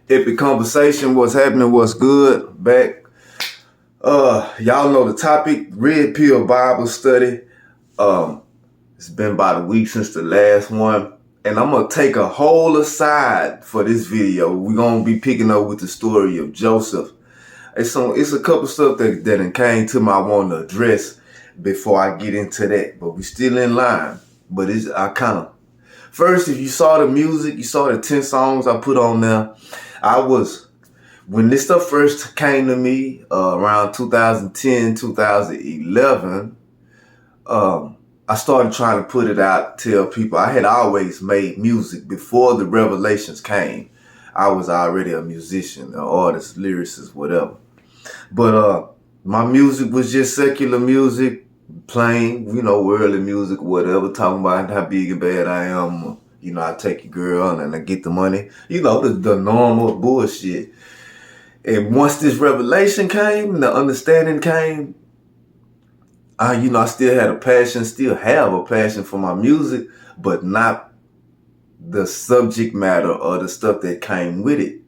Epic Conversation, what's happening, what's good, back. Y'all know the topic, Red Pill Bible Study. It's been about a week since the last one, and I'm gonna take a whole aside for this video. We're gonna be picking up with the story of Joseph. It's a couple stuff that came to me I want to address before I get into that, but we still in line. But first, if you saw the music, you saw the 10 songs I put on there. When this stuff first came to me around 2010, 2011, I started trying to put it out, tell people I had always made music before the revelations came. I was already a musician, an artist, lyricist, whatever. But my music was just secular music, playing, worldly music, whatever, talking about how big and bad I am. I take your girl and I get the money. The normal bullshit. And once this revelation came, the understanding came, I still have a passion for my music, but not the subject matter or the stuff that came with it.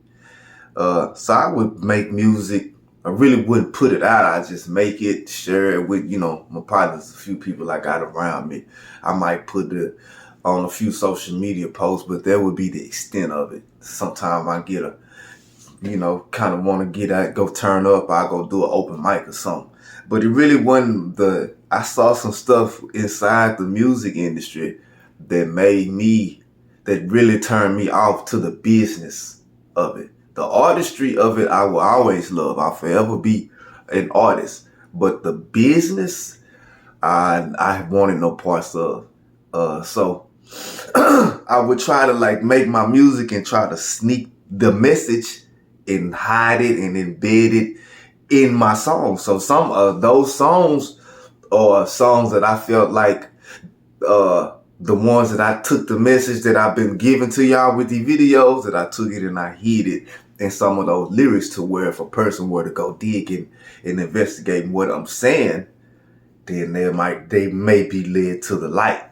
So I would make music. I really wouldn't put it out. I just make it, share it with, my partners, a few people I got around me. I might put it on a few social media posts, but that would be the extent of it. Sometimes I get kind of want to get out, go turn up, I go do an open mic or something. But it really wasn't I saw some stuff inside the music industry that really turned me off to the business of it. The artistry of it, I will always love. I'll forever be an artist. But the business, I wanted no parts of. So I would try to make my music and try to sneak the message and hide it and embed it in my songs. So some of those songs are songs that I felt like the ones that I took the message that I've been giving to y'all with the videos, that I took it and I hid it in some of those lyrics to where if a person were to go digging and investigating what I'm saying, then they may be led to the light.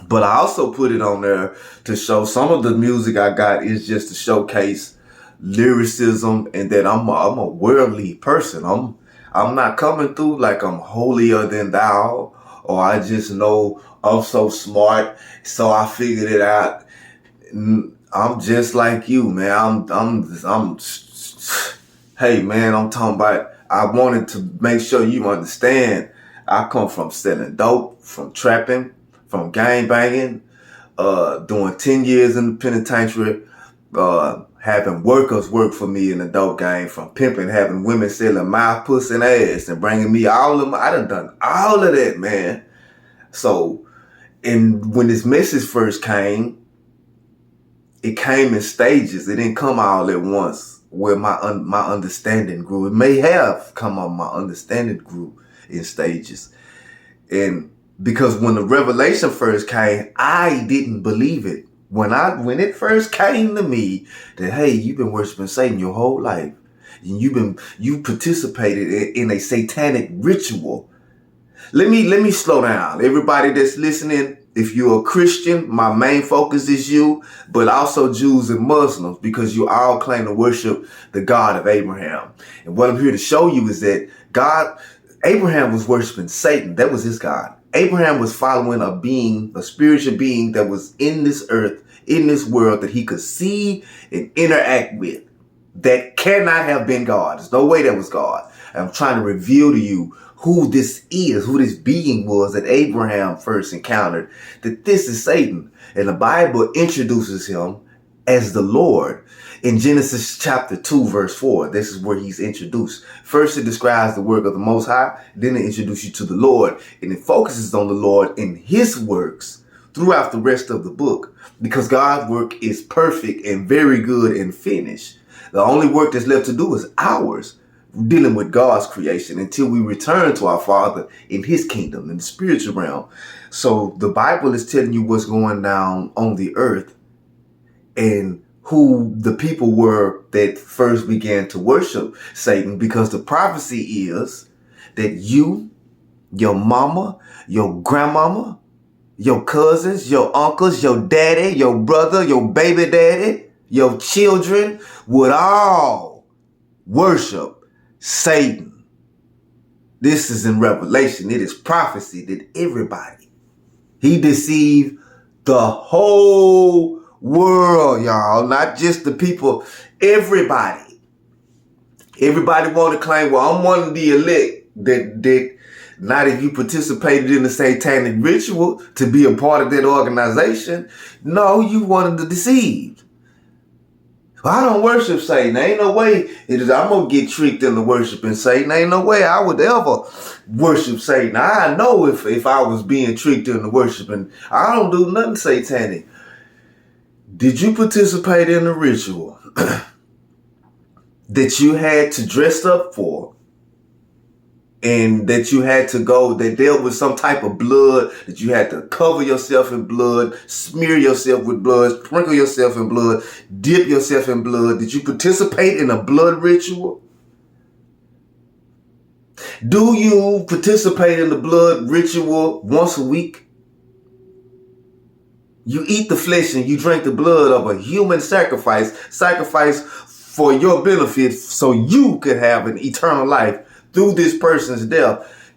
But I also put it on there to show some of the music I got is just to showcase lyricism and that I'm a worldly person. I'm not coming through like I'm holier than thou, or I just know I'm so smart, so I figured it out. I'm just like you, man. Hey, man, I'm talking about, I wanted to make sure you understand. I come from selling dope, from trapping, from gang banging, doing 10 years in the penitentiary, having workers work for me in the dope game, from pimping, having women selling mouth, pussy, and ass, and bringing me I done all of that, man. So, and when this message first came, it came in stages. It didn't come all at once where my understanding grew. It may have come on, my understanding grew in stages. And because when the revelation first came, I didn't believe it. When it first came to me that, hey, you've been worshiping Satan your whole life, and you participated in a satanic ritual. Let me slow down. Everybody that's listening, if you're a Christian, my main focus is you, but also Jews and Muslims, because you all claim to worship the God of Abraham. And what I'm here to show you is that Abraham was worshiping Satan. That was his God. Abraham was following a spiritual being that was in this earth, in this world, that he could see and interact with. That cannot have been God. There's no way that was God. I'm trying to reveal to you who this is, who this being was that Abraham first encountered, that this is Satan. And the Bible introduces him as the Lord. In Genesis chapter 2, verse 4, this is where he's introduced. First, it describes the work of the Most High. Then it introduces you to the Lord. And it focuses on the Lord in his works throughout the rest of the book. Because God's work is perfect and very good and finished. The only work that's left to do is ours, dealing with God's creation until we return to our Father in his kingdom, in the spiritual realm. So the Bible is telling you what's going down on the earth and who the people were that first began to worship Satan, because the prophecy is that you, your mama, your grandmama, your cousins, your uncles, your daddy, your brother, your baby daddy, your children would all worship Satan. This is in Revelation. It is prophecy that everybody. He deceived the whole world, y'all. Not just the people. Everybody. Everybody want to claim, well, I'm one of the elect that not if you participated in the satanic ritual to be a part of that organization. No, you wanted to deceive. I don't worship Satan. There ain't no way I'm going to get tricked into worshiping Satan. There ain't no way I would ever worship Satan. I know if I was being tricked into worshiping, I don't do nothing satanic. Did you participate in a ritual that you had to dress up for? And that you had to go, that dealt with some type of blood, that you had to cover yourself in blood, smear yourself with blood, sprinkle yourself in blood, dip yourself in blood. Did you participate in a blood ritual? Do you participate in the blood ritual once a week? You eat the flesh and you drink the blood of a human sacrifice for your benefit so you could have an eternal life through this person's death.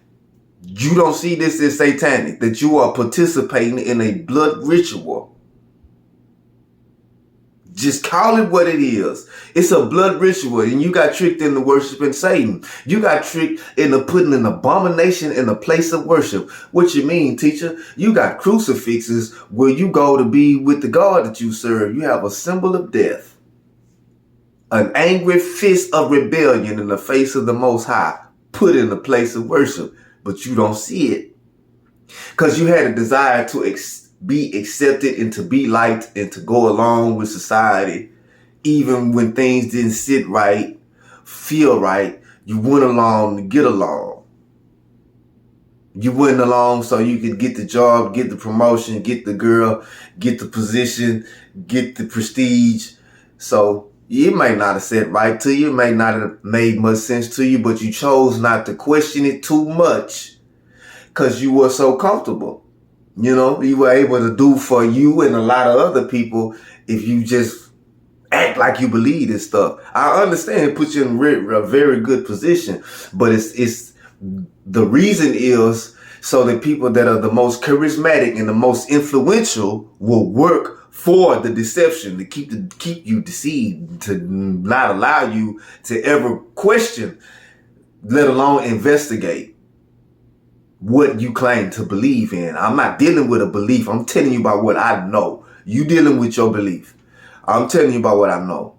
You don't see this as satanic, that you are participating in a blood ritual. Just call it what it is. It's a blood ritual, and you got tricked into worshiping Satan. You got tricked into putting an abomination in a place of worship. What you mean, teacher? You got crucifixes where you go to be with the God that you serve. You have a symbol of death. An angry fist of rebellion in the face of the Most High, put in the place of worship, but you don't see it because you had a desire to be accepted and to be liked and to go along with society. Even when things didn't sit right, feel right, you went along to get along. You went along so you could get the job, get the promotion, get the girl, get the position, get the prestige. So it may not have said right to you, it may not have made much sense to you, but you chose not to question it too much because you were so comfortable. You know, you were able to do for you and a lot of other people if you just act like you believe this stuff. I understand it puts you in a very good position, but it's the reason is so that people that are the most charismatic and the most influential will work for the deception, to keep you deceived, to not allow you to ever question, let alone investigate what you claim to believe in. I'm not dealing with a belief. I'm telling you about what I know. You dealing with your belief. I'm telling you about what I know.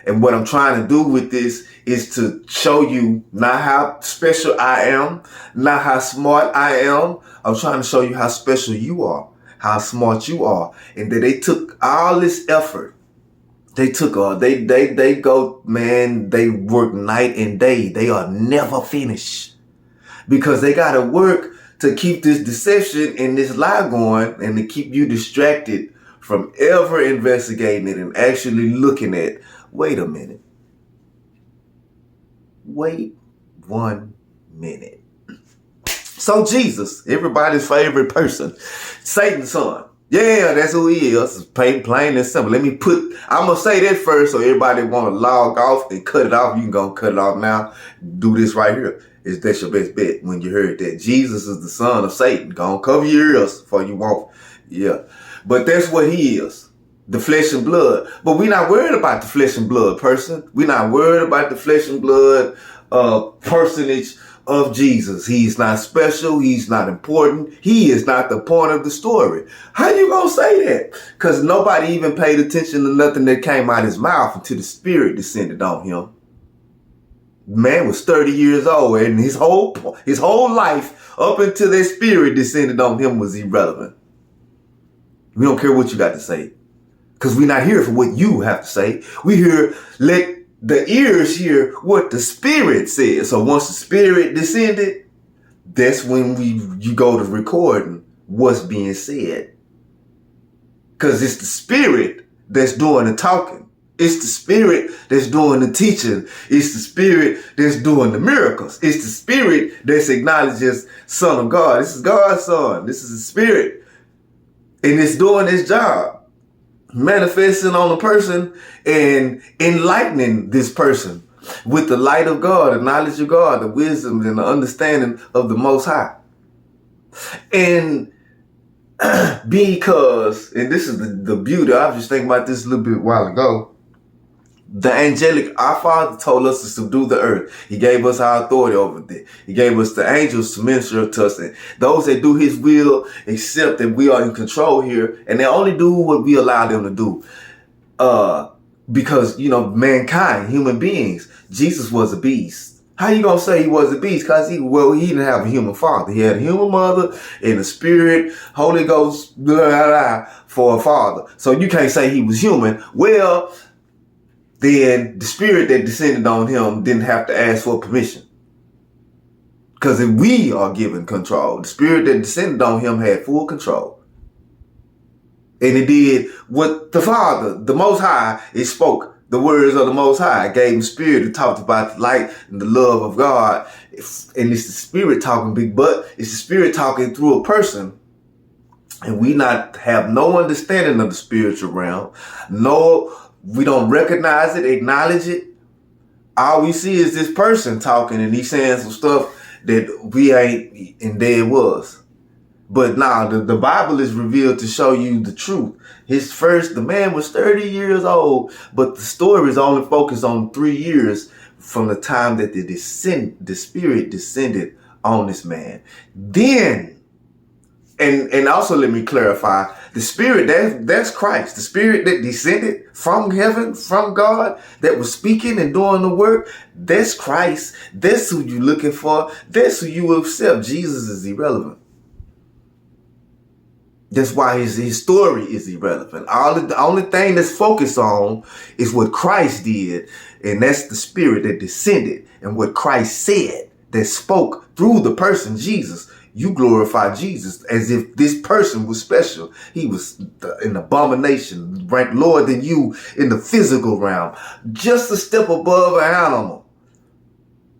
And what I'm trying to do with this is to show you not how special I am, not how smart I am. I'm trying to show you how special you are, how smart you are, and that they took all this effort. They took they go, man, they work night and day. They are never finished because they got to work to keep this deception and this lie going and to keep you distracted from ever investigating it and actually looking at, wait a minute. Wait 1 minute. So Jesus, everybody's favorite person, Satan's son. Yeah, that's who he is. Plain and simple. I'm going to say that first so everybody want to log off and cut it off. You can go cut it off now. Do this right here. That's your best bet when you heard that. Jesus is the son of Satan. Go on, cover your ears before you won't. Yeah. But that's what he is. The flesh and blood. But we're not worried about the flesh and blood person. We're not worried about the flesh and blood personage of Jesus. He's not special. He's not important. He is not the point of the story. How you gonna say that? Because nobody even paid attention to nothing that came out of his mouth until the Spirit descended on him. Man was 30 years old, and his whole life up until that Spirit descended on him was irrelevant. We don't care what you got to say, because we're not here for what you have to say. We here, let the ears hear what the Spirit says. So once the Spirit descended, that's when you go to recording what's being said. Because it's the Spirit that's doing the talking. It's the Spirit that's doing the teaching. It's the Spirit that's doing the miracles. It's the Spirit that's acknowledges Son of God. This is God's Son. This is the Spirit. And it's doing its job. manifesting on a person and enlightening this person with the light of God, the knowledge of God, the wisdom and the understanding of the Most High. And because, and this is the beauty, I was just thinking about this a little bit a while ago. The angelic, our Father told us to subdue the earth. He gave us our authority over it. He gave us the angels to minister to us. And those that do his will accept that we are in control here. And they only do what we allow them to do. Because, mankind, human beings, Jesus was a beast. How you gonna say he was a beast? Because he didn't have a human father. He had a human mother and a spirit, Holy Ghost, for a father. So you can't say he was human. Well, then the spirit that descended on him didn't have to ask for permission. Because if we are given control, the spirit that descended on him had full control. And it did what the Father, the Most High, it spoke the words of the Most High. It gave him spirit. It talked about the light and the love of God. And it's the spirit talking big, but it's the spirit talking through a person. And we not have no understanding of the spiritual realm. No, we don't recognize it, acknowledge it. All we see is this person talking and he's saying some stuff that we ain't, and there it was. But now the Bible is revealed to show you the truth. The man was 30 years old, but the story is only focused on 3 years from the time that the spirit descended on this man. Then, and also let me clarify, the spirit, that's Christ. The spirit that descended from heaven, from God, that was speaking and doing the work, that's Christ. That's who you're looking for. That's who you will accept. Jesus is irrelevant. That's why his story is irrelevant. The only thing that's focused on is what Christ did, and that's the spirit that descended and what Christ said that spoke through the person Jesus. You glorify Jesus as if this person was special. He was an abomination, ranked lower than you in the physical realm, just a step above an animal.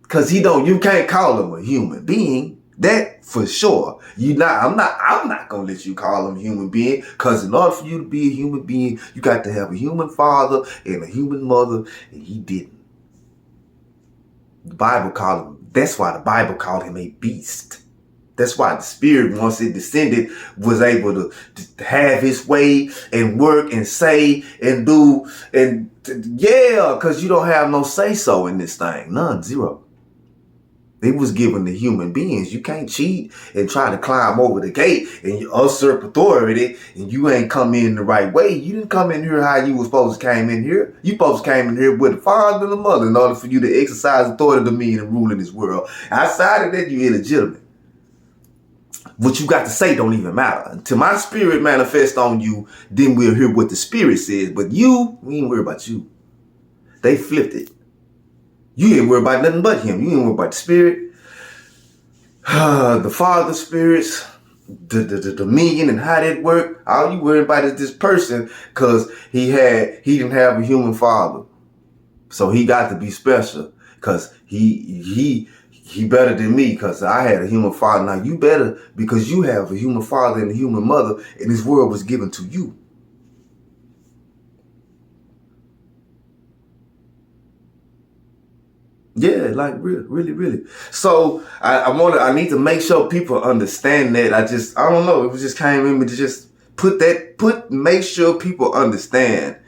Because you can't call him a human being. That for sure. I'm not gonna let you call him a human being, because in order for you to be a human being, you got to have a human father and a human mother, and he didn't. That's why the Bible called him a beast. That's why the spirit, once it descended, was able to have his way and work and say and do. And because you don't have no say so in this thing. None, zero. It was given to human beings. You can't cheat and try to climb over the gate and you usurp authority and you ain't come in the right way. You didn't come in here how you were supposed to came in here. You supposed to came in here with the father and the mother in order for you to exercise authority to me and rule in this world. Outside of that, you're illegitimate. What you got to say don't even matter. Until my spirit manifests on you, then we'll hear what the spirit says. But we ain't worried about you. They flipped it. You ain't worried about nothing but him. You ain't worried about the spirit, the father spirits, the dominion and how that work. All you worried about is this person, because he didn't have a human father. So he got to be special, because he better than me, because I had a human father. Now you better, because you have a human father and a human mother, and this world was given to you. Yeah, like really, really. So I need to make sure people understand that. I don't know. It just came in me to just make sure people understand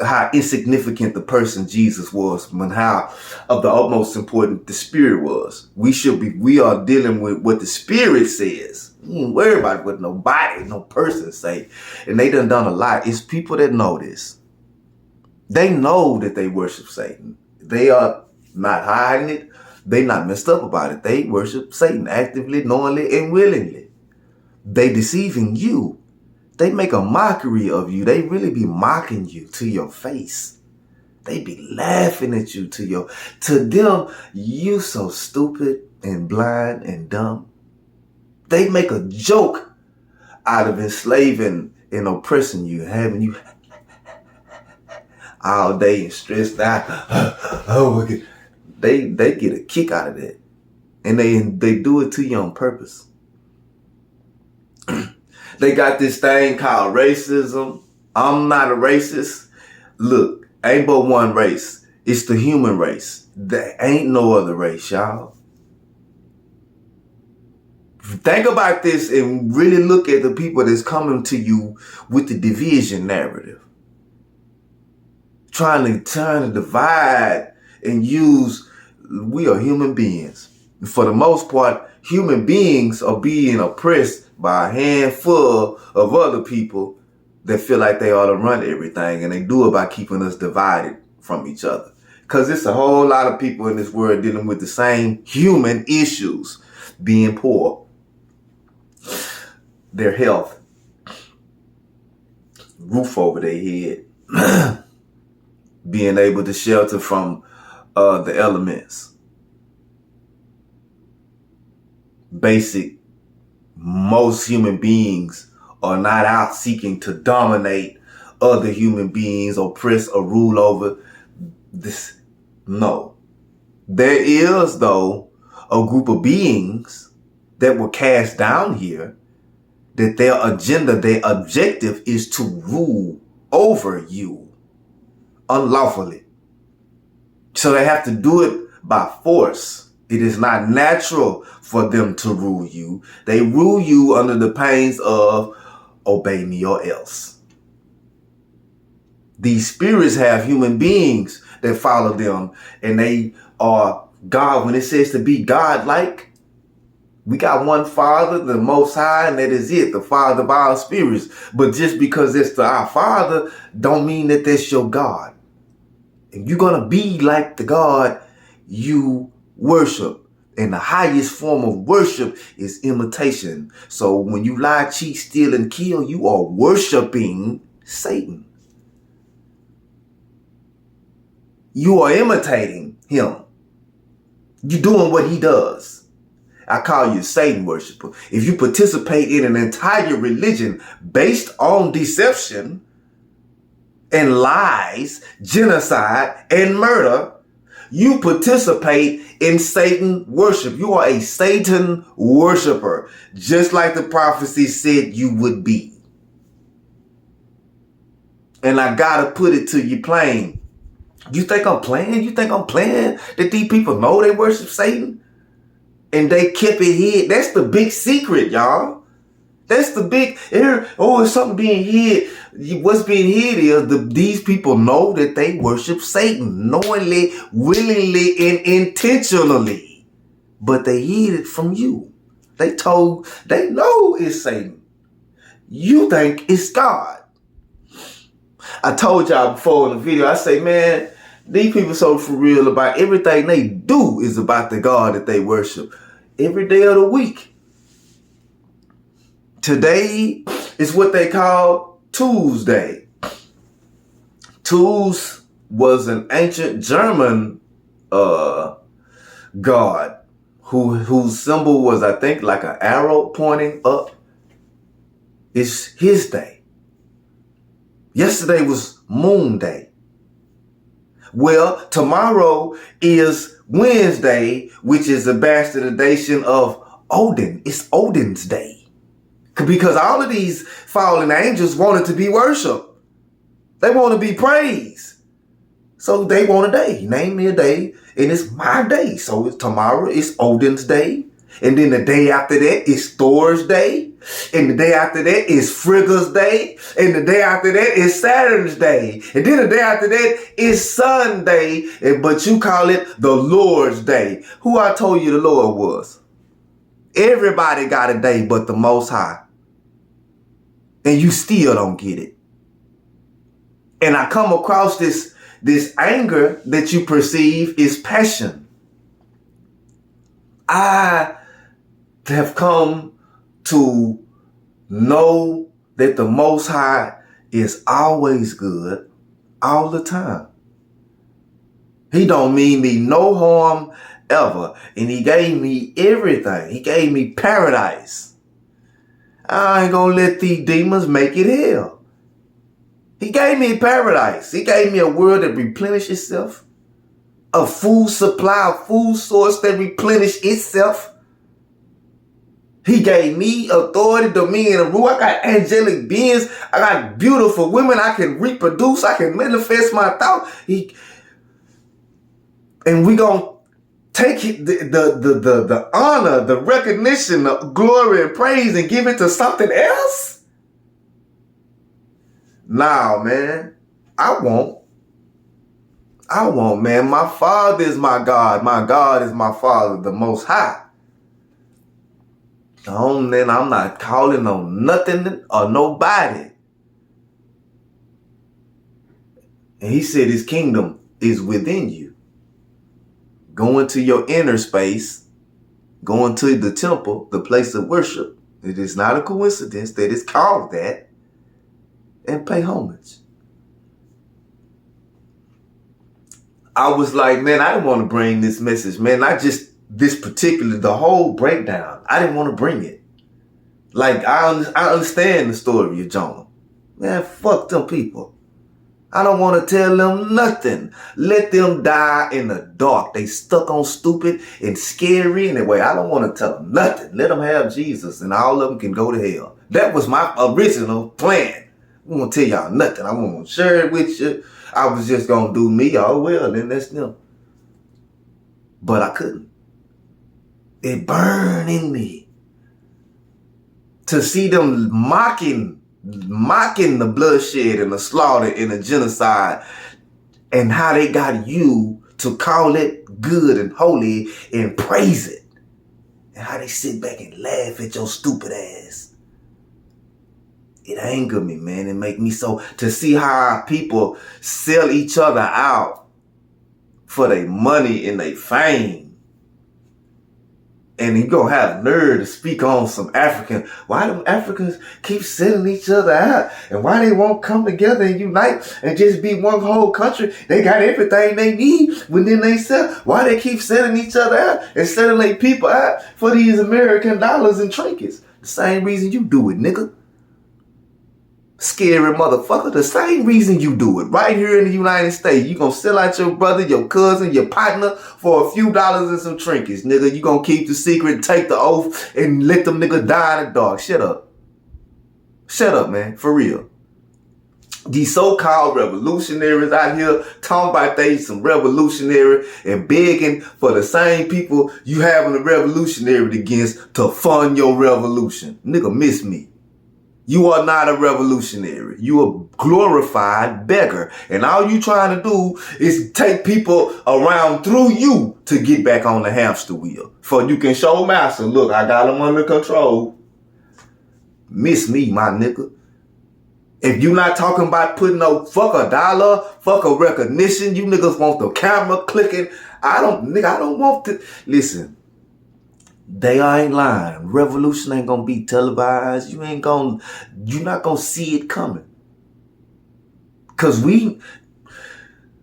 how insignificant the person Jesus was, and how of the utmost important the spirit was. We are dealing with what the spirit says. You ain't worry about what no person say. And they done a lot. It's people that know this. They know that they worship Satan. They are not hiding it. They not messed up about it. They worship Satan actively, knowingly, and willingly. They deceiving you. They make a mockery of you. They really be mocking you to your face. They be laughing at you to them. You so stupid and blind and dumb. They make a joke out of enslaving and oppressing you, having you all day and stressed out. Oh my God. They get a kick out of that. And they do it to you on purpose. They got this thing called racism. I'm not a racist. Look, ain't but one race. It's the human race. There ain't no other race, y'all. Think about this and really look at the people that's coming to you with the division narrative. Trying to turn and divide and use, we are human beings. For the most part, human beings are being oppressed by a handful of other people that feel like they ought to run everything, and they do it by keeping us divided from each other. Because it's a whole lot of people in this world dealing with the same human issues. Being poor, their health, roof over their head, being able to shelter from the elements. Basic, most human beings are not out seeking to dominate other human beings, oppress or rule over this. No. There is, though, a group of beings that were cast down here that their agenda, their objective is to rule over you unlawfully. So they have to do it by force. It is not natural for them to rule you. They rule you under the pains of obey me or else. These spirits have human beings that follow them, and they are God. When it says to be God-like, we got one Father, the Most High, and that is it, the Father of our spirits. But just because it's our Father, don't mean that that's your God. If you're going to be like the God you worship, and the highest form of worship is imitation. So when you lie, cheat, steal, and kill, you are worshiping Satan. You are imitating him. You're doing what he does. I call you a Satan worshiper. If you participate in an entire religion based on deception and lies, genocide, and murder, you participate in Satan worship. You are a Satan worshiper, just like the prophecy said you would be. And I gotta put it to you plain. You think I'm playing? You think I'm playing that these people know they worship Satan? And they kept it hid. That's the big secret, y'all. That's the big, it's something being hid. What's being hid is these people know that they worship Satan knowingly, willingly, and intentionally. But they hid it from you. They know it's Satan. You think it's God. I told y'all before in the video, I say, man, these people so for real about everything they do is about the God that they worship every day of the week. Today is what they call Tuesday. Tuz was an ancient German god whose symbol was, I think, like an arrow pointing up. It's his day. Yesterday was Moon Day. Well, tomorrow is Wednesday, which is a bastardization of Odin. It's Odin's day. Because all of these fallen angels wanted to be worshipped. They want to be praised. So they want a day. Name me a day, and it's my day. So tomorrow is Odin's day. And then the day after that is Thor's day. And the day after that is Frigga's day. And the day after that is Saturn's day. And then the day after that is Sunday. But you call it the Lord's day. Who I told you the Lord was? Everybody got a day but the Most High. And you still don't get it. And I come across this anger that you perceive is passion. I have come to know that the Most High is always good all the time. He don't mean me no harm ever. And he gave me everything. He gave me paradise. I ain't gonna let these demons make it hell. He gave me paradise. He gave me a world that replenishes itself. A food supply, a food source that replenishes itself. He gave me authority, dominion, and rule. I got angelic beings. I got beautiful women. I can reproduce. I can manifest my thought. And we gonna take the honor, the recognition, the glory and praise and give it to something else? Nah, man. I won't, man. My Father is my God. My God is my Father, the Most High. Then I'm not calling on nothing or nobody. And he said his kingdom is within you. Go into your inner space, go into the temple, the place of worship. It is not a coincidence that it's called that. And pay homage. I was like, man, I didn't want to bring this message, man. Not just this particular, the whole breakdown. I didn't want to bring it. Like, I understand the story of Jonah. Man, fuck them people. I don't want to tell them nothing. Let them die in the dark. They stuck on stupid and scary anyway. I don't want to tell them nothing. Let them have Jesus and all of them can go to hell. That was my original plan. I won't tell y'all nothing. I won't share it with you. I was just going to do me. Oh, well, then that's them. But I couldn't. It burned in me to see them mocking the bloodshed and the slaughter and the genocide and how they got you to call it good and holy and praise it. And how they sit back and laugh at your stupid ass. It angered me, man. It make me so to see how people sell each other out for their money and their fame. And you gonna have nerve to speak on some African. Why do Africans keep selling each other out? And why they won't come together and unite and just be one whole country? They got everything they need within they sell. Why they keep selling each other out and selling their people out for these American dollars and trinkets? The same reason you do it, nigga. Scary motherfucker. The same reason you do it. Right here in the United States. You gonna sell out your brother, your cousin, your partner for a few dollars and some trinkets. Nigga, you gonna keep the secret, take the oath, and let them niggas die in the dark. Shut up. Shut up, man. For real. These so-called revolutionaries out here talking about they some revolutionary and begging for the same people you having a revolutionary against to fund your revolution. Nigga, miss me. You are not a revolutionary. You a glorified beggar. And all you trying to do is take people around through you to get back on the hamster wheel. For you can show master, look, I got them under control. Miss me, my nigga. If you not talking about putting no fuck a dollar, fuck a recognition, you niggas want the camera clicking. I don't want to. Listen. They ain't lying. Revolution ain't gonna be televised. You're not gonna see it coming. Cause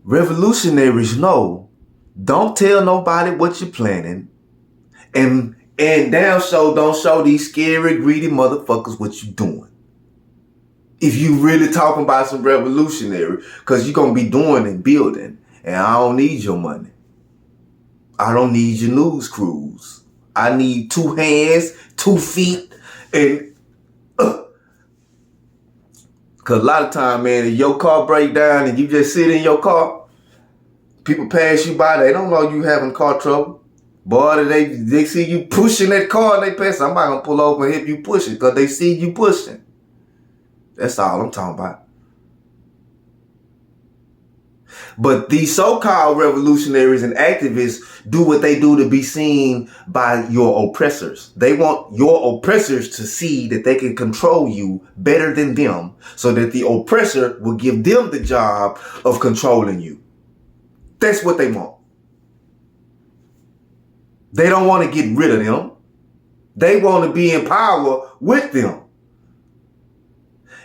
revolutionaries know, don't tell nobody what you're planning. And don't show these scary, greedy motherfuckers what you doing. If you really talking about some revolutionary, cause you're gonna be doing and building. And I don't need your money. I don't need your news crews. I need 2 hands, 2 feet, and cause a lot of time, man, if your car break down and you just sit in your car, people pass you by, they don't know you having car trouble. Boy, they see you pushing that car and they pass, I'm not gonna pull over and help you push it, cause they see you pushing. That's all I'm talking about. But these so-called revolutionaries and activists do what they do to be seen by your oppressors. They want your oppressors to see that they can control you better than them so that the oppressor will give them the job of controlling you. That's what they want. They don't want to get rid of them. They want to be in power with them.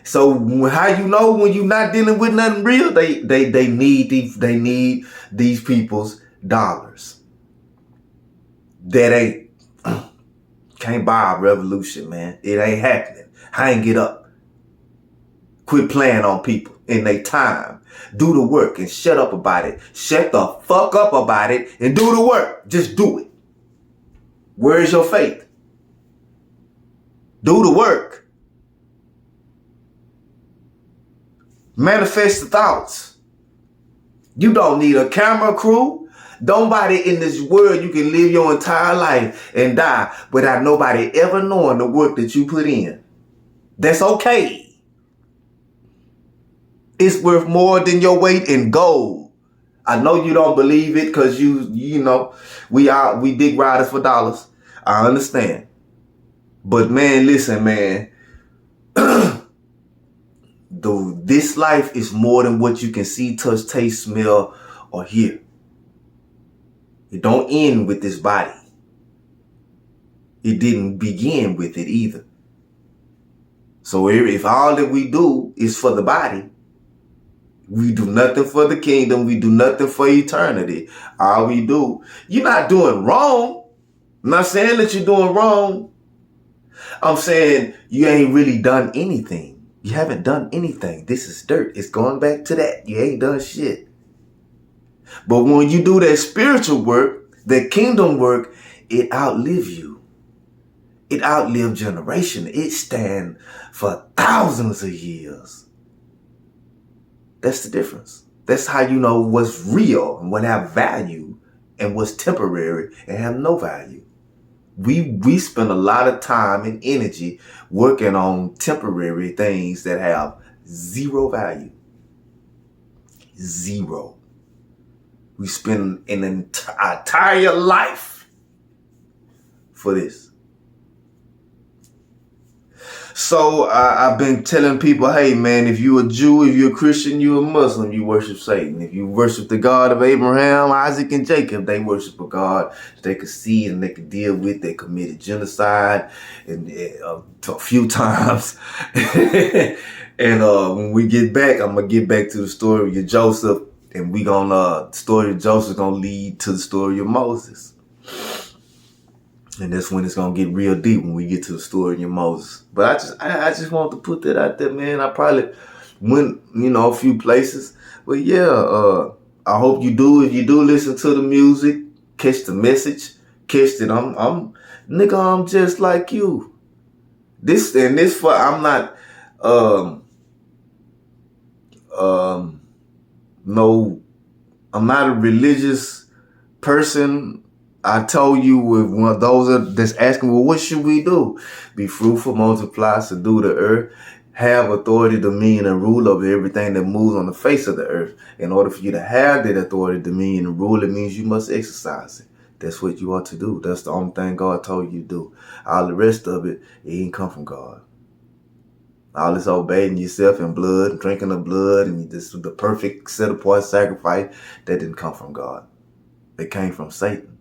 So how you know when you're not dealing with nothing real? They need these people's dollars. That can't buy a revolution, man. It ain't happening. Hang it up. Quit playing on people in their time. Do the work and shut up about it. Shut the fuck up about it and do the work. Just do it. Where's your faith? Do the work. Manifest the thoughts. You don't need a camera crew. Nobody in this world, you can live your entire life and die without nobody ever knowing the work that you put in. That's okay. It's worth more than your weight in gold. I know you don't believe it because you know, we dig riders for dollars. I understand. But man, listen, man. This life is more than what you can see, touch, taste, smell, or hear. It don't end with this body. It didn't begin with it either. So if all that we do is for the body, we do nothing for the kingdom. We do nothing for eternity. All we do, you're not doing wrong. I'm not saying that you're doing wrong. I'm saying you ain't really done anything. You haven't done anything. This is dirt. It's going back to that. You ain't done shit. But when you do that spiritual work, that kingdom work, it outlives you. It outlived generation. It stands for thousands of years. That's the difference. That's how you know what's real and what have value and what's temporary and have no value. We spend a lot of time and energy working on temporary things that have zero value. Zero. We spend an entire life for this. So I've been telling people, hey man, if you're a Jew, if you're a Christian, you're a Muslim, you worship Satan. If you worship the God of Abraham, Isaac, and Jacob, they worship a God that they could see and they could deal with. They committed genocide and a few times. And when we get back, I'm gonna get back to the story of Joseph, and the story of Joseph gonna lead to the story of Moses. And that's when it's gonna get real deep when we get to the story of Moses. But I just want to put that out there, man. I probably went, a few places. But yeah, I hope you do. If you do listen to the music, catch the message, catch it. I'm just like you. I'm not I'm not a religious person. I told you with one of those that's asking, well, what should we do? Be fruitful, multiply, subdue the earth, have authority, dominion, and rule over everything that moves on the face of the earth. In order for you to have that authority, dominion, and rule, it means you must exercise it. That's what you ought to do. That's the only thing God told you to do. All the rest of it ain't come from God. All this obeying yourself in blood, drinking the blood, and this the perfect set apart sacrifice, that didn't come from God. It came from Satan.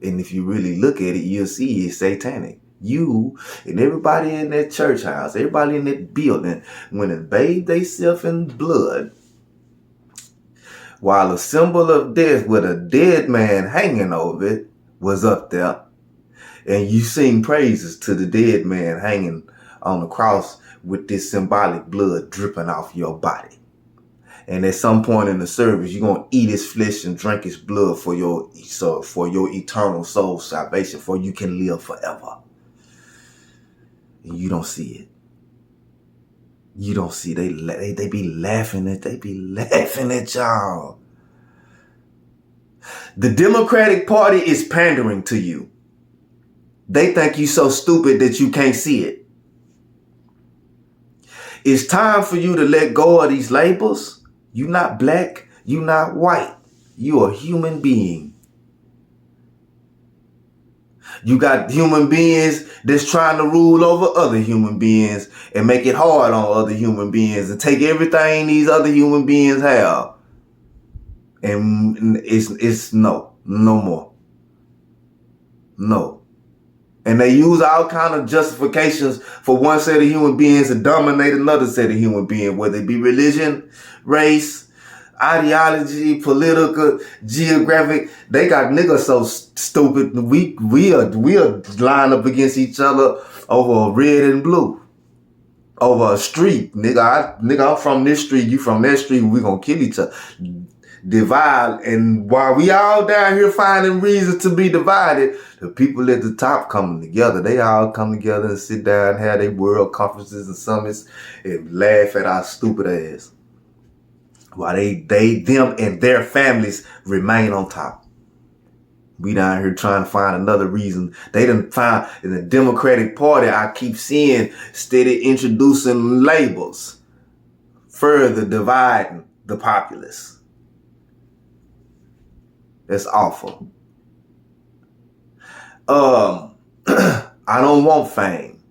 And if you really look at it, you'll see it's satanic. You and everybody in that church house, everybody in that building, when it bathed themselves in blood, while a symbol of death with a dead man hanging over it was up there, and you sing praises to the dead man hanging on the cross with this symbolic blood dripping off your body. And at some point in the service, you're going to eat his flesh and drink his blood for your eternal soul salvation, for you can live forever. And you don't see it. You don't see. They be laughing at y'all. The Democratic Party is pandering to you. They think you so stupid that you can't see it. It's time for you to let go of these labels. You're not black. You're not white. You're a human being. You got human beings that's trying to rule over other human beings and make it hard on other human beings and take everything these other human beings have. And it's no more. No. And they use all kind of justifications for one set of human beings to dominate another set of human beings, whether it be religion, race, ideology, political, geographic. They got niggas so stupid. We are line up against each other over red and blue, over a street. Nigga, I'm from this street, you from that street. We gonna kill each other. divide. And while we all down here finding reasons to be divided, the people at the top coming together. They all come together and sit down, have their world conferences and summits, and laugh at our stupid ass. While them and their families remain on top. We down here trying to find another reason. They done find in the Democratic Party, I keep seeing steady introducing labels, further dividing the populace. That's awful. I don't want fame.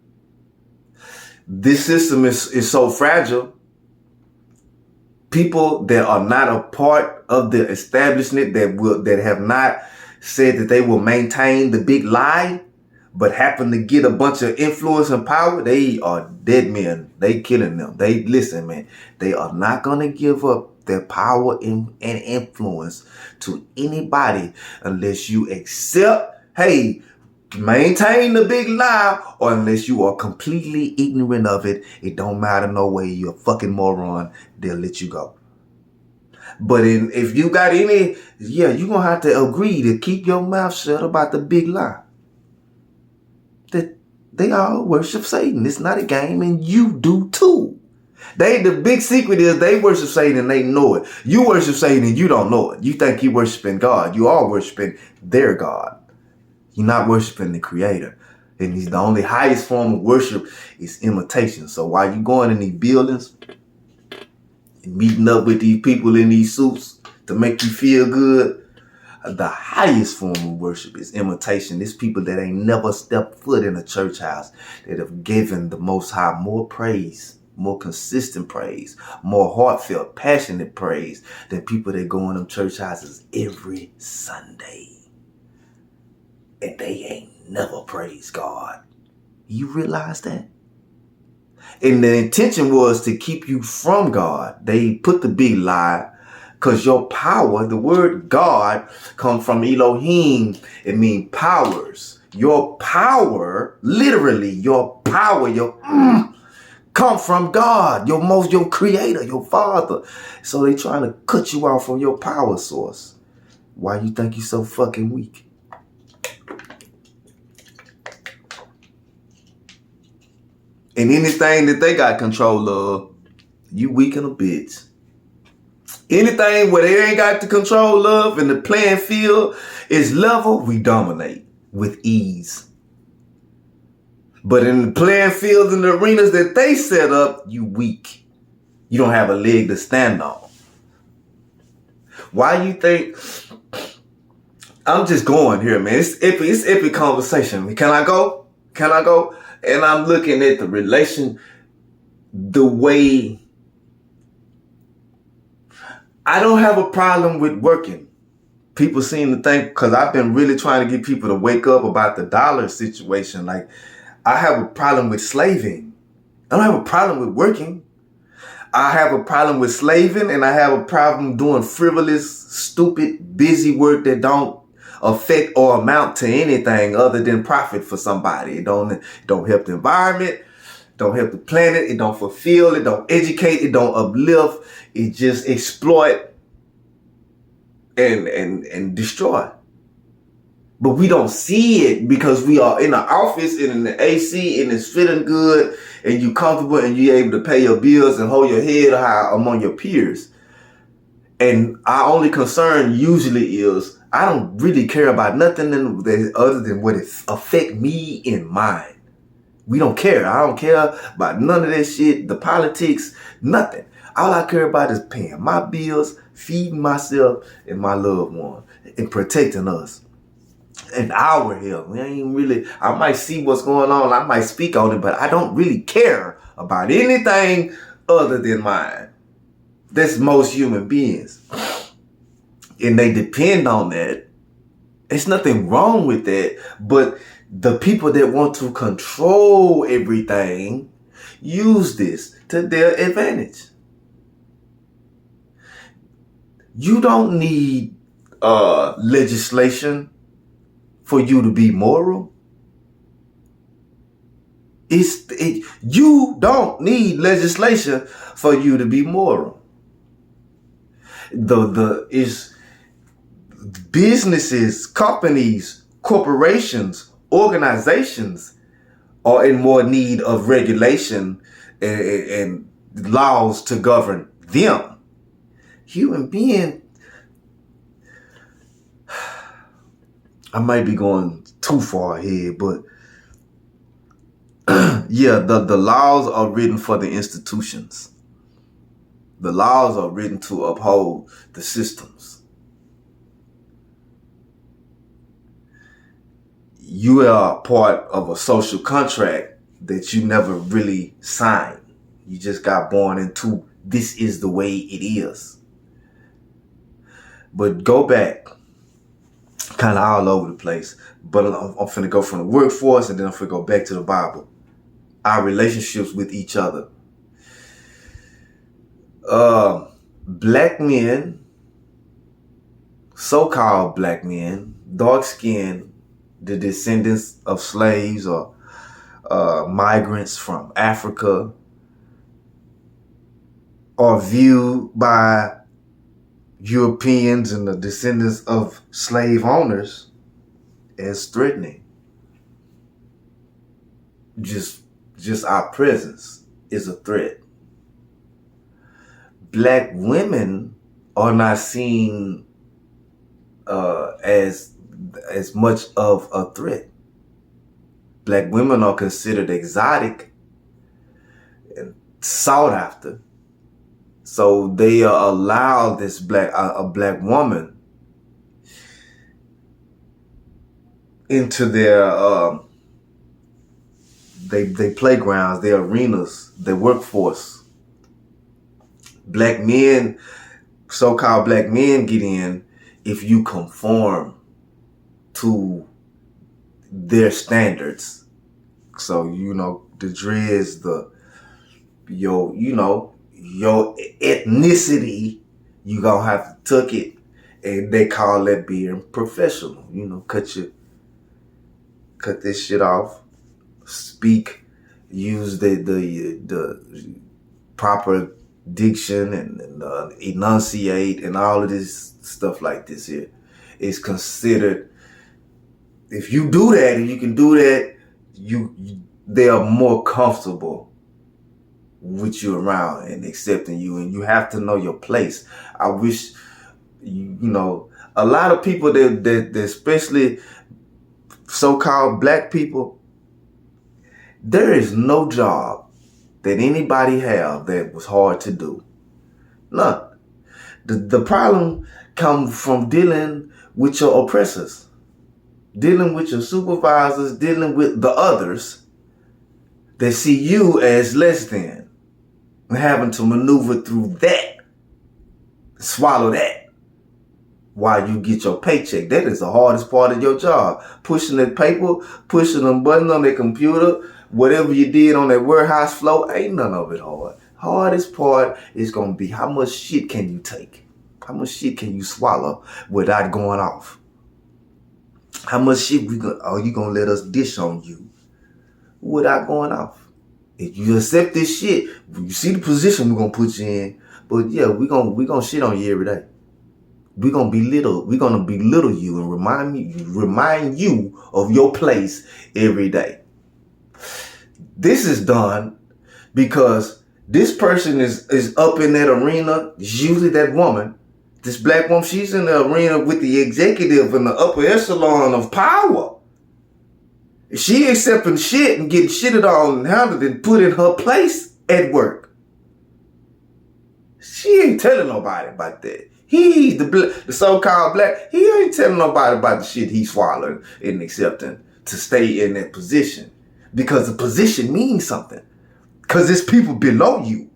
This system is so fragile. People that are not a part of the establishment that have not said that they will maintain the big lie, but happen to get a bunch of influence and power, they are dead men. They killing them. Listen, man, they are not going to give up their power and influence to anybody unless you accept, hey, maintain the big lie, or unless you are completely ignorant of it. It don't matter no way. You're a fucking moron. They'll let you go. But if you got any, you're going to have to agree to keep your mouth shut about the big lie. That they all worship Satan. It's not a game, and you do too. The big secret is they worship Satan and they know it. You worship Satan and you don't know it. You think you're worshiping God. You are worshiping their God. You're not worshiping the Creator. And he's the only highest form of worship is imitation. So while you going in these buildings, meeting up with these people in these suits to make you feel good, the highest form of worship is imitation. It's people that ain't never stepped foot in a church house that have given the Most High more praise, more consistent praise, more heartfelt, passionate praise than people that go in them church houses every Sunday. And they ain't never praised God. You realize that? And the intention was to keep you from God. They put the big lie because your power, the word God, comes from Elohim. It means powers. Your power, literally, your power, come from God, your creator, your father. So they trying to cut you off from your power source. Why you think you're so fucking weak? And anything that they got control of, you weaken a bitch. Anything where they ain't got the control of and the playing field is level, we dominate with ease. But in the playing fields and the arenas that they set up, you weak. You don't have a leg to stand on. Why you think... I'm just going here, man. It's epic conversation. Can I go? And I'm looking at the relation, the way... I don't have a problem with working. People seem to think, because I've been really trying to get people to wake up about the dollar situation. Like, I have a problem with slaving. I don't have a problem with working. I have a problem with slaving, and I have a problem doing frivolous, stupid, busy work that don't affect or amount to anything other than profit for somebody. It don't help the environment, don't help the planet, it don't fulfill, it don't educate, it don't uplift, it just exploit and destroy. But we don't see it because we are in the office and in the AC and it's feeling good and you comfortable and you're able to pay your bills and hold your head high among your peers. And our only concern usually is I don't really care about nothing other than what it affect me and mine. We don't care. I don't care about none of that shit, the politics, nothing. All I care about is paying my bills, feeding myself and my loved one, and protecting us. And our health. I might see what's going on. I might speak on it, but I don't really care about anything other than mine. That's most human beings. And they depend on that. There's nothing wrong with that. But the people that want to control everything use this to their advantage. You don't need legislation for you to be moral. You don't need legislation for you to be moral. The is businesses, companies, corporations, organizations are in more need of regulation and laws to govern them. Human being, I might be going too far ahead, but yeah, the laws are written for the institutions. The laws are written to uphold the systems. You are part of a social contract that you never really signed. You just got born into this is the way it is. But go back, kind of all over the place. But I'm finna go from the workforce and then I'm finna go back to the Bible. Our relationships with each other. Black men, so-called black men, dark skinned, the descendants of slaves or migrants from Africa, are viewed by Europeans and the descendants of slave owners as threatening. Just our presence is a threat. Black women are not seen as much of a threat. Black women are considered exotic and sought after. So they allow this a black woman into their they playgrounds, their arenas, their workforce. Black men, so-called black men, get in if you conform to their standards. So the dreads, your ethnicity, you gonna have to tuck it, and they call that being professional. Cut this shit off, speak, use the proper diction and enunciate and all of this stuff like this here is considered. If you do that and you can do that, they are more comfortable with you around and accepting you, and you have to know your place. I wish a lot of people that especially so-called black people, there is no job that anybody have that was hard to do. None. The problem comes from dealing with your oppressors, dealing with your supervisors, dealing with the others that see you as less than, and having to maneuver through that, swallow that while you get your paycheck. That is the hardest part of your job. Pushing that paper, pushing them buttons on their computer, whatever you did on that warehouse floor, ain't none of it hard. Hardest part is going to be how much shit can you take? How much shit can you swallow without going off? How much shit are you going to let us dish on you without going off? If you accept this shit, you see the position we're going to put you in, but yeah, we're gonna shit on you every day. We're gonna belittle you and remind you of your place every day. This is done because this person is up in that arena. It's usually that woman, this black woman. She's in the arena with the executive and the upper echelon of power. She accepting shit and getting shitted on and handled and put in her place at work. She ain't telling nobody about that. He's the so-called black. He ain't telling nobody about the shit he's swallowing and accepting to stay in that position, because the position means something. Because it's people below you,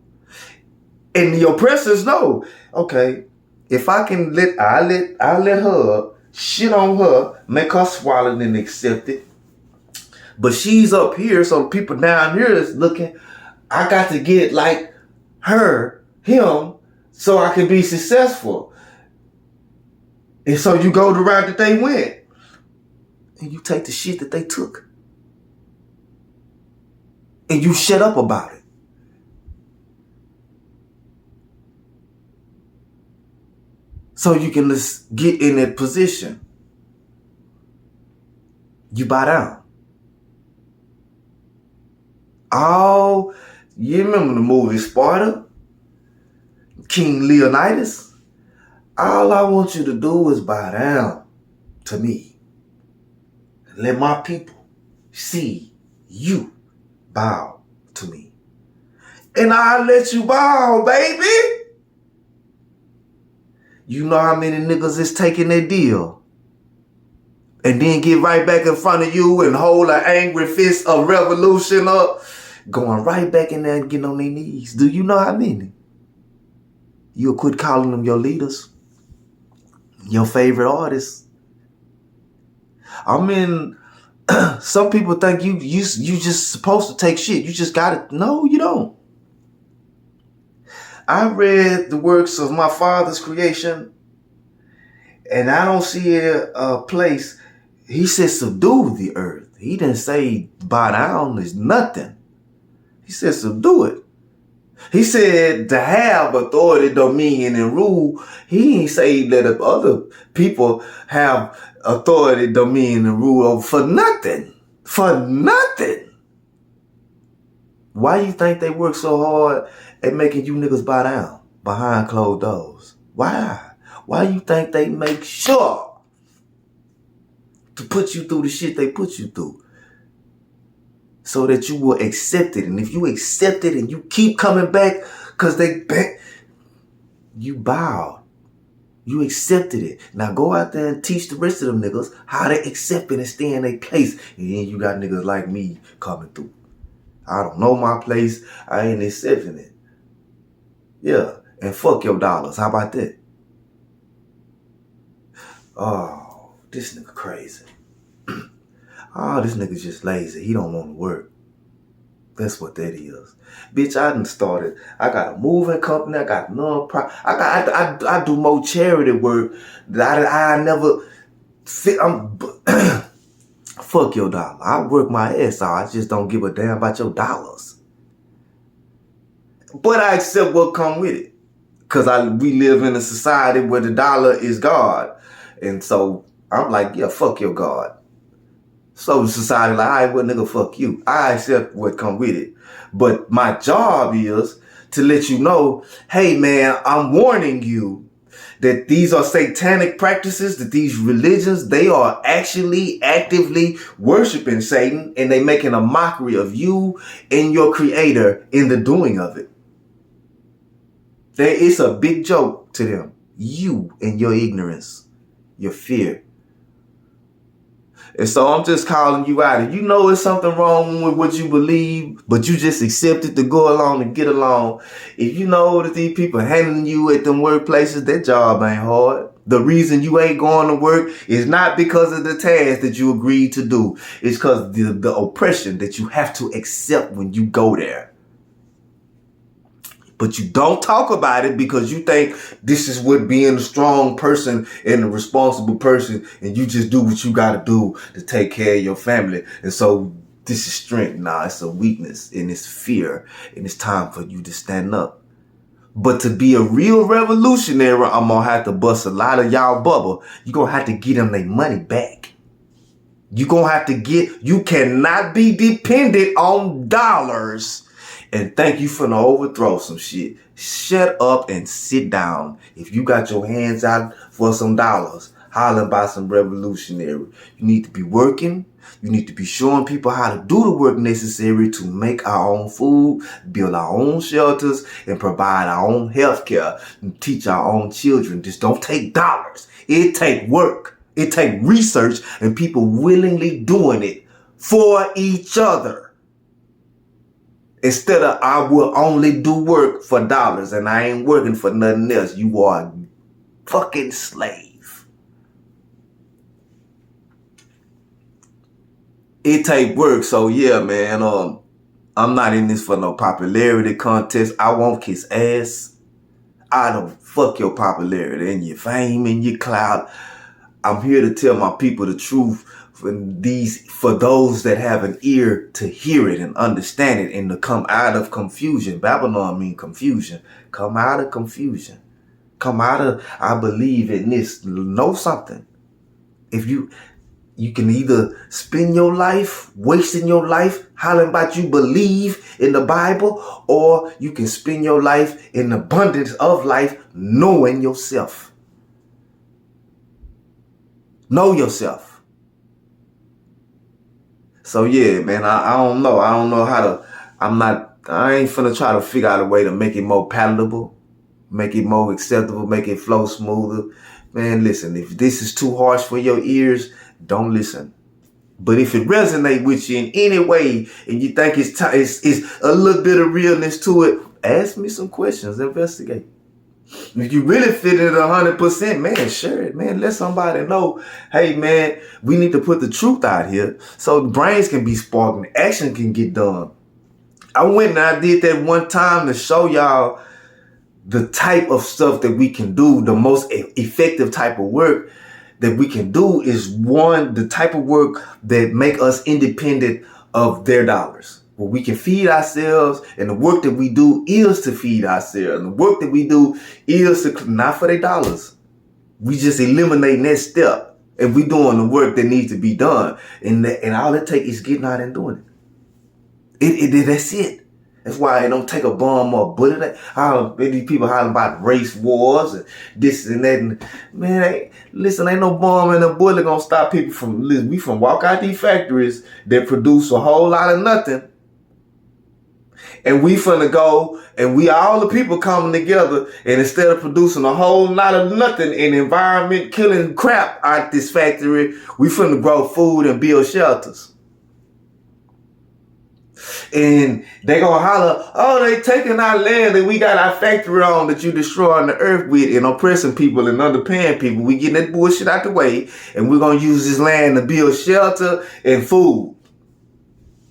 and the oppressors know. Okay, if I can I'll let her shit on her, make her swallow it and accept it. But she's up here, so people down here is looking. I got to get like her, him, so I can be successful. And so you go the route that they went, and you take the shit that they took, and you shut up about it. so you can just get in that position. You bow down. Oh, you remember the movie Sparta? King Leonidas? All I want you to do is bow down to me. Let my people see you bow to me. And I'll let you bow, baby. You know how many niggas is taking their deal and then get right back in front of you and hold an angry fist of revolution up, going right back in there and getting on their knees. Do you know how many? You'll quit calling them your leaders, your favorite artists. I mean, some people think you just supposed to take shit. You just got to. No, you don't. I read the works of my father's creation, and I don't see a place. He said subdue the earth. He didn't say bow down is nothing. He said subdue it. He said to have authority, dominion, and rule. He ain't say let other people have authority, dominion, and rule over for nothing. For nothing. Why you think they work so hard at making you niggas bow down behind closed doors? Why? Why you think they make sure to put you through the shit they put you through? So that you will accept it. And if you accept it and you keep coming back because you bowed. You accepted it. Now go out there and teach the rest of them niggas how to accept it and stay in their place. And then you got niggas like me coming through. I don't know my place. I ain't accepting it. Yeah. And fuck your dollars. How about that? Oh, this nigga crazy. Oh, this nigga just lazy. He don't want to work. That's what that is. Bitch, I done started. I got a moving company. I got non-profit. I do more charity work that I never fit. Fuck your dollar. I work my ass off. I just don't give a damn about your dollars. But I accept what come with it. Because we live in a society where the dollar is God. And so I'm like, yeah, fuck your God. So the society like, all right, well, nigga, fuck you. I accept what come with it. But my job is to let you know, hey, man, I'm warning you that these are satanic practices, that these religions, they are actually actively worshiping Satan, and they making a mockery of you and your creator in the doing of it. It's a big joke to them. You and your ignorance, your fear. And so I'm just calling you out. If you know there's something wrong with what you believe, but you just accept it to go along and get along. If you know that these people handling you at them workplaces, that job ain't hard. The reason you ain't going to work is not because of the task that you agreed to do. It's because the oppression that you have to accept when you go there. But you don't talk about it because you think this is what being a strong person and a responsible person, and you just do what you got to do to take care of your family. And so this is strength. Nah, it's a weakness and it's fear, and it's time for you to stand up. But to be a real revolutionary, I'm going to have to bust a lot of y'all bubble. You're going to have to get them their money back. You're going to have to you cannot be dependent on dollars and think you finna overthrow some shit. Shut up and sit down. If you got your hands out for some dollars, hollering about some revolutionary. You need to be working. You need to be showing people how to do the work necessary to make our own food, build our own shelters, and provide our own health care, and teach our own children. Just don't take dollars. It take work. It take research and people willingly doing it for each other. Instead of I will only do work for dollars and I ain't working for nothing else. You are a fucking slave. It take work. So yeah, man, I'm not in this for no popularity contest. I won't kiss ass. I don't fuck your popularity and your fame and your clout. I'm here to tell my people the truth. For those that have an ear to hear it and understand it and to come out of confusion. Babylon means confusion. Come out of confusion. come out of, I believe in this. Know something. If you can either spend your life wasting your life hollering about you believe in the Bible, or you can spend your life in the abundance of life knowing yourself. Know yourself. So yeah, man, I don't know. I don't know how to, I ain't finna try to figure out a way to make it more palatable, make it more acceptable, make it flow smoother. Man, listen, if this is too harsh for your ears, don't listen. But if it resonates with you in any way and you think it's a little bit of realness to it, ask me some questions, investigate. If you really fit it 100%, man, share it, man. Let somebody know, hey, man, we need to put the truth out here so the brains can be sparked and action can get done. I went and I did that one time to show y'all the type of stuff that we can do, the most effective type of work that we can do is one, the type of work that make us independent of their dollars. Where we can feed ourselves, and the work that we do is to feed ourselves. And the work that we do is to, not for their dollars. We just eliminating that step, and we doing the work that needs to be done. And all it takes is getting out and doing it. That's it. That's why it don't take a bomb or a bullet. These people hollering about race wars and this and that. And, man, listen, ain't no bomb and a bullet gonna stop people from, listen, we from walk out these factories that produce a whole lot of nothing. And we finna go and we all the people coming together, and instead of producing a whole lot of nothing in environment killing crap out this factory, we finna grow food and build shelters. And they gonna holler, oh, they taking our land that we got our factory on that you destroying the earth with and oppressing people and underpaying people. We getting that bullshit out the way, and we're gonna use this land to build shelter and food.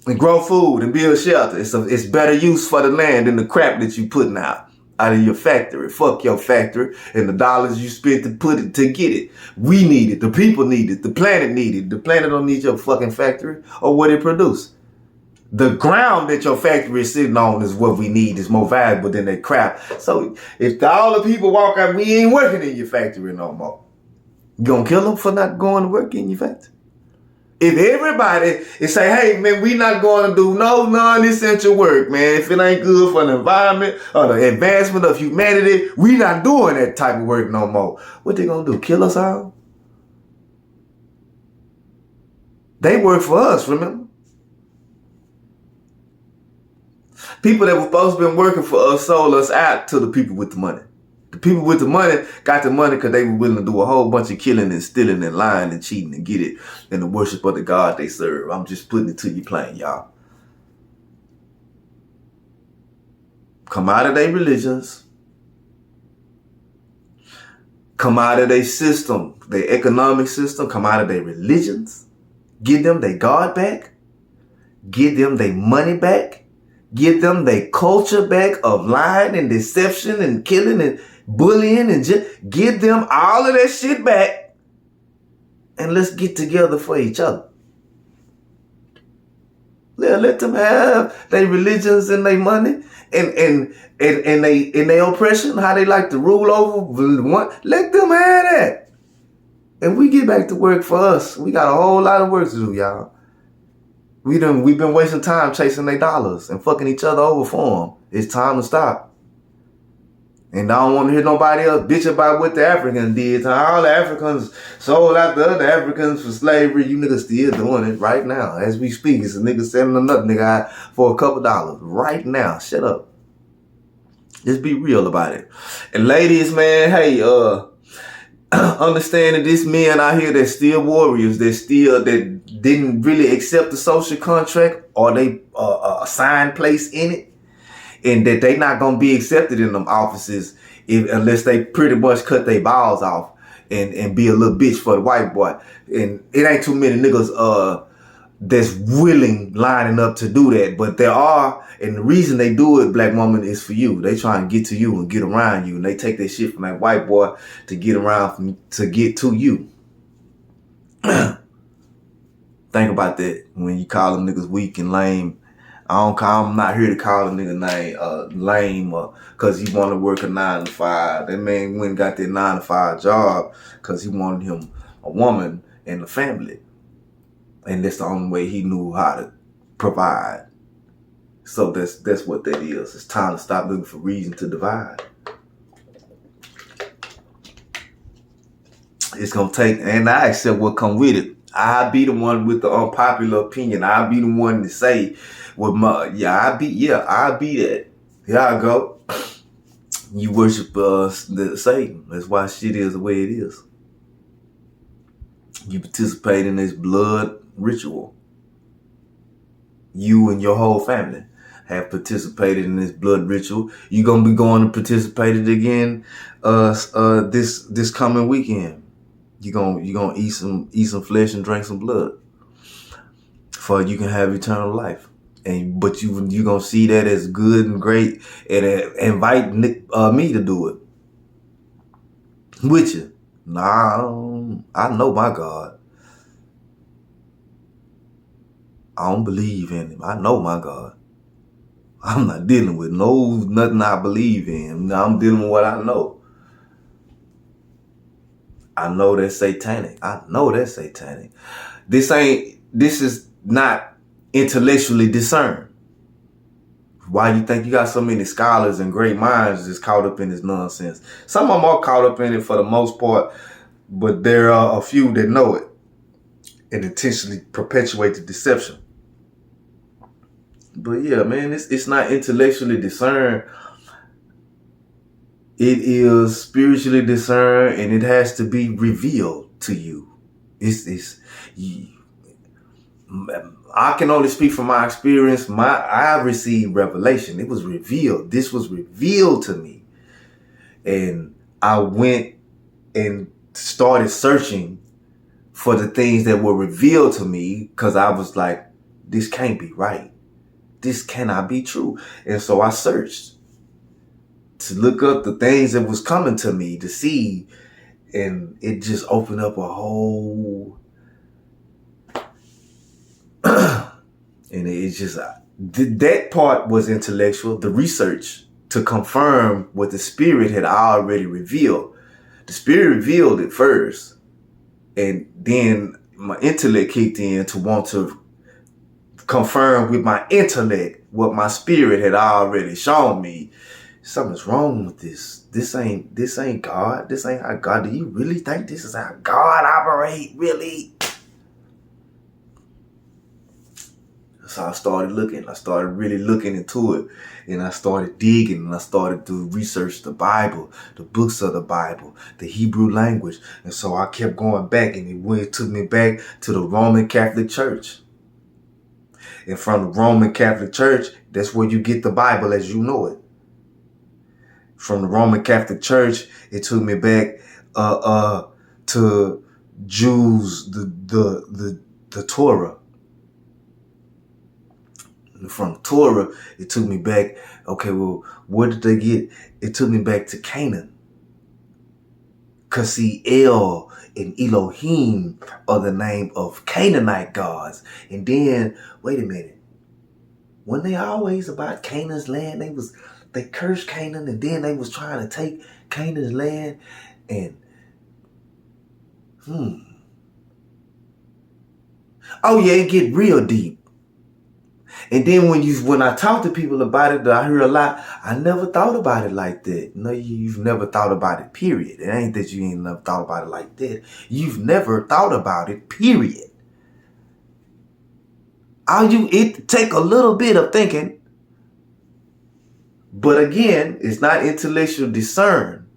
And grow food and build shelter. It's better use for the land than the crap that you putting out of your factory. Fuck your factory and the dollars you spent to put it to get it. We need it. The people need it. The planet need it. The planet don't need your fucking factory or what it produce. The ground that your factory is sitting on is what we need. Is more valuable than that crap. So if all the people walk out, we ain't working in your factory no more. You gonna kill them for not going to work in your factory? If everybody is say, hey, man, we not going to do no non-essential work, man. If it ain't good for the environment or the advancement of humanity, we not doing that type of work no more. What they gonna do? Kill us all? They work for us, remember? People that were supposed to be working for us sold us out to the people with the money. The people with the money got the money because they were willing to do a whole bunch of killing and stealing and lying and cheating and get it in the worship of the God they serve. I'm just putting it to you plain, y'all. Come out of their religions. Come out of their system, their economic system. Come out of their religions. Give them their God back. Give them their money back. Give them their culture back of lying and deception and killing and bullying, and just give them all of that shit back, and let's get together for each other. Let them have their religions and their money and their oppression, how they like to rule over one. Let them have that, and we get back to work for us. We got a whole lot of work to do, y'all. We've been wasting time chasing their dollars and fucking each other over for them. It's time to stop. And I don't want to hear nobody else bitch about what the Africans did. All the Africans sold out the other Africans for slavery. You niggas still doing it right now. As we speak, it's a nigga selling another nigga out for a couple dollars. Right now. Shut up. Just be real about it. And ladies, man, hey, understand that this men out here that still warriors, that didn't really accept the social contract or they assigned place in it, and that they not gonna be accepted in them offices unless they pretty much cut their balls off and be a little bitch for the white boy. And it ain't too many niggas that's willing lining up to do that, but there are, and the reason they do it, black woman, is for you. They try and get to you and get around you, and they take that shit from that white boy to get around to get to you. Think about that when you call them niggas weak and lame. I'm not here to call a nigga name lame or cause he want to work a 9 to 5. That man went and got that 9 to 5 job cause he wanted him a woman and a family. And that's the only way he knew how to provide. So that's what that is. It's time to stop looking for reason to divide. It's gonna take, and I accept what come with it. I be the one with the unpopular opinion. I be the one to say, "With my I be that." Here I go. You worship the Satan. That's why shit is the way it is. You participate in this blood ritual. You and your whole family have participated in this blood ritual. You're gonna be going to participate it again this coming weekend. You're gonna eat some flesh and drink some blood, for you can have eternal life. But you gonna see that as good and great, and invite me to do it with you. Nah, I know my God. I don't believe in him. I know my God. I'm not dealing with nothing I believe in. I'm dealing with what I know. I know that's satanic. This is not intellectually discerned. Why you think you got so many scholars and great minds just caught up in this nonsense? Some of them are caught up in it for the most part, but there are a few that know it and intentionally perpetuate the deception. But yeah, man, it's not intellectually discerned. It is spiritually discerned, and it has to be revealed to you. I can only speak from my experience. I received revelation. It was revealed. This was revealed to me. And I went and started searching for the things that were revealed to me, because I was like, this can't be right. This cannot be true. And so I searched to look up the things that was coming to me to see, and it just opened up a whole and it's just that part was intellectual. The research to confirm what the Spirit had already revealed. The Spirit revealed it first, and then my intellect kicked in to want to confirm with my intellect what my Spirit had already shown me. Something's wrong with this. This ain't God. This ain't how God. Do you really think this is how God operate? Really? So I started looking. I started really looking into it, and I started digging, and I started to research the Bible, the books of the Bible, the Hebrew language. And so I kept going back, and it took me back to the Roman Catholic Church. And from the Roman Catholic Church, that's where you get the Bible as you know it. From the Roman Catholic Church, it took me back to Jews, the Torah. And from Torah, it took me back. Okay, well, where did they get? It took me back to Canaan. Because see, El and Elohim are the name of Canaanite gods. And then, wait a minute. Weren't they always about Canaan's land? They cursed Canaan, and then they was trying to take Canaan's land. And oh yeah, it get real deep. And then when I talk to people about it, I hear a lot. I never thought about it like that. No, you've never thought about it, period. It ain't that you ain't never thought about it like that. You've never thought about it, period. It take a little bit of thinking. But again, it's not intellectual discern.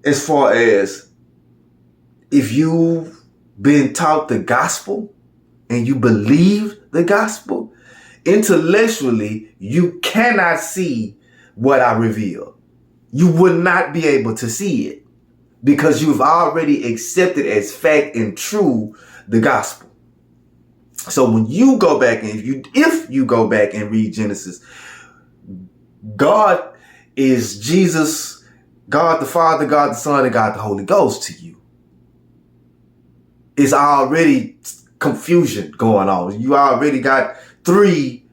As far as if you've been taught the gospel and you believe the gospel, intellectually, you cannot see what I reveal. You would not be able to see it because you've already accepted as fact and true the gospel. So when you go back and if you go back and read Genesis, God is Jesus, God the Father, God the Son, and God the Holy Ghost to you. It's already confusion going on. You already got three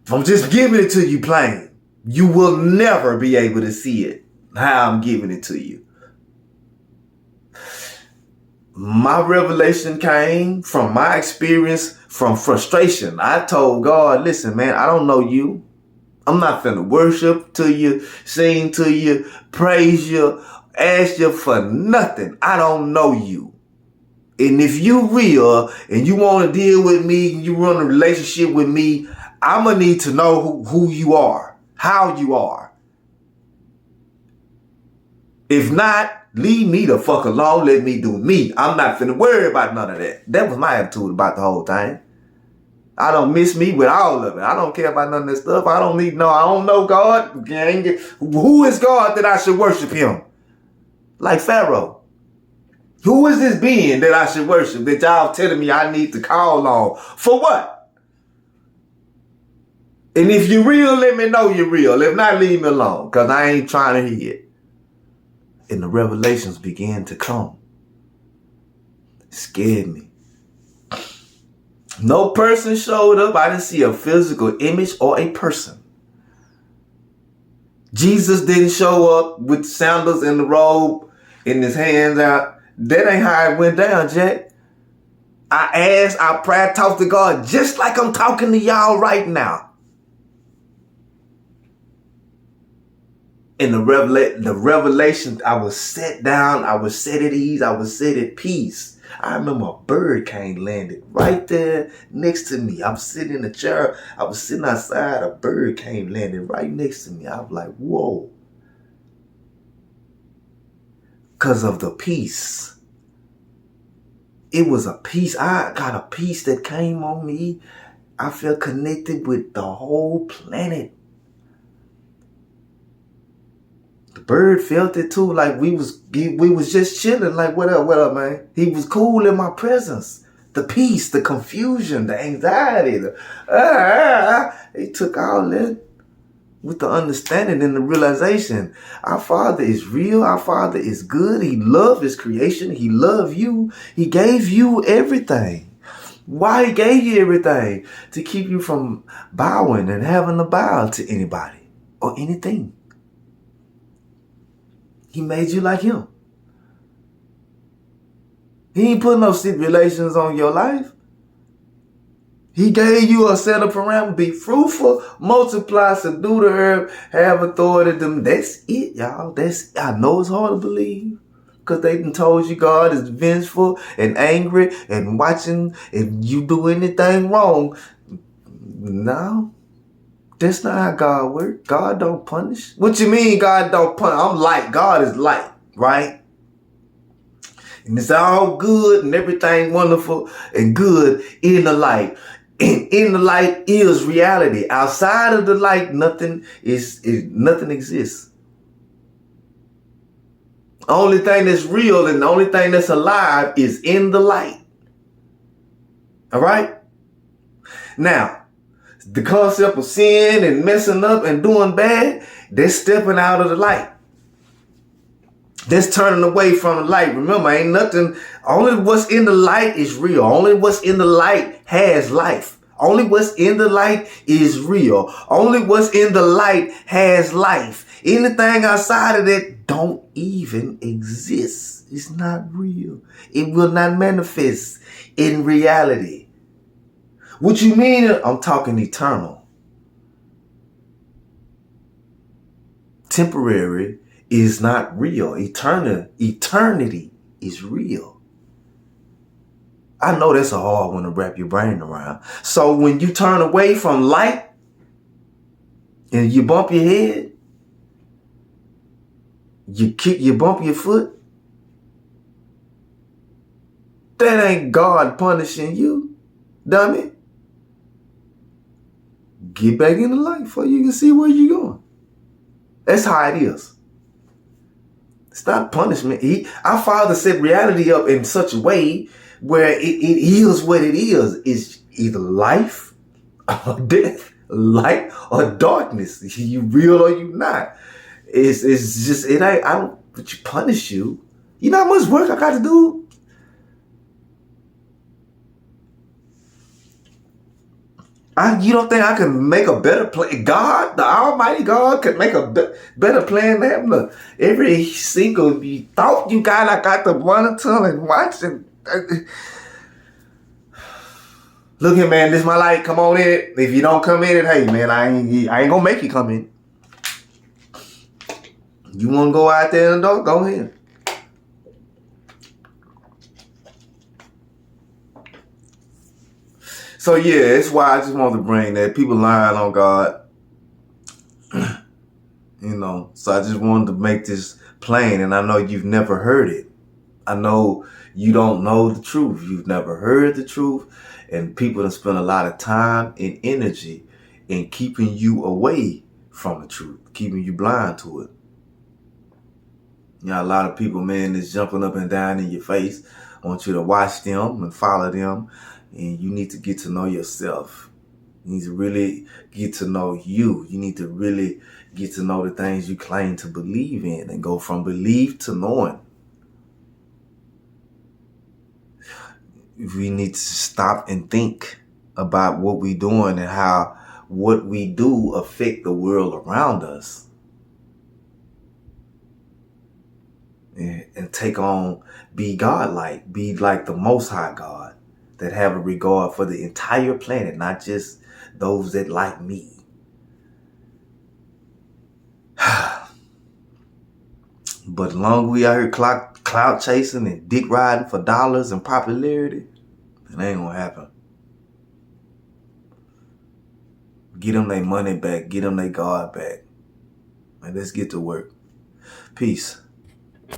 I'm just giving it to you plain. You will never be able to see it how I'm giving it to you. My revelation came from my experience from frustration. I told God, listen, man, I don't know you. I'm not finna worship to you, sing to you, praise you, ask you for nothing. I don't know you. And if you real and you want to deal with me, you run a relationship with me, I'm going to need to know who you are, how you are. If not, leave me the fuck alone. Let me do me. I'm not finna worry about none of that. That was my attitude about the whole thing. I don't miss me with all of it. I don't care about none of this stuff. I don't know God. Who is God that I should worship him? Like Pharaoh. Who is this being that I should worship that y'all telling me I need to call on? For what? And if you're real, let me know you're real. If not, leave me alone, because I ain't trying to hear it. And the revelations began to come. It scared me. No person showed up. I didn't see a physical image or a person. Jesus didn't show up with sandals and the robe and his hands out. That ain't how it went down, Jack. I asked, I prayed, talked to God just like I'm talking to y'all right now. In the revelation, I was set down, I was set at ease, I was set at peace. I remember a bird came landed right there next to me. I'm sitting in the chair, I was sitting outside, a bird came landed right next to me. I was like, whoa. Because of the peace. It was a peace. I got a peace that came on me. I felt connected with the whole planet. The bird felt it too, like we was just chilling, like what up, man? He was cool in my presence. The peace, the confusion, the anxiety, he took all that with the understanding and the realization. Our Father is real, our Father is good, he loved his creation, he loved you, he gave you everything. Why he gave you everything? To keep you from bowing and having to bow to anybody or anything. He made you like him. He ain't put no stipulations on your life. He gave you a set of parameters. Be fruitful, multiply, subdue the earth, have authority. That's it, y'all. I know it's hard to believe. Because they done told you God is vengeful and angry and watching if you do anything wrong. No. That's not how God works. God don't punish. What you mean God don't punish? I'm light. God is light, right? And it's all good and everything wonderful and good in the light. And in the light is reality. Outside of the light, nothing exists. Only thing that's real and the only thing that's alive is in the light. All right? Now, the concept of sin and messing up and doing bad, they're stepping out of the light. That's turning away from the light. Remember, ain't nothing, only what's in the light is real. Only what's in the light has life. Only what's in the light is real. Only what's in the light has life. Anything outside of that don't even exist. It's not real. It will not manifest in reality. What you mean? I'm talking eternal. Temporary is not real. Eternity is real. I know that's a hard one to wrap your brain around. So when you turn away from light and you bump your head, you bump your foot, that ain't God punishing you, dummy. Get back in the light so you can see where you're going. That's how it is. It's not punishment. Our Father set reality up in such a way where it is what it is. It's either life or death, light or darkness. You real or you not. It's just, it ain't, I don't punish you. You know how much work I got to do? You don't think I can make a better plan? God, the Almighty God, could make a better plan than having every single thought you got. I got to monitor and watch and. Look here, man. This is my light. Come on in it. If you don't come in it, hey, man, I ain't gonna make you come in. You want to go out there and go ahead. So yeah, that's why I just want to bring that. People lying on God. So I just wanted to make this plain, and I know you've never heard it. I know you don't know the truth. You've never heard the truth, and people have spent a lot of time and energy in keeping you away from the truth, keeping you blind to it. A lot of people, man, is jumping up and down in your face. I want you to watch them and follow them, and you need to get to know yourself. You need to really get to know you. You need to really get to know the things you claim to believe in and go from belief to knowing. We need to stop and think about what we're doing and how what we do affect the world around us. And take on, be God-like, be like the Most High God that have a regard for the entire planet, not just those that like me. But as long as we out here clout chasing and dick riding for dollars and popularity, it ain't gonna happen. Get them their money back, get them their God back, and let's get to work. Peace.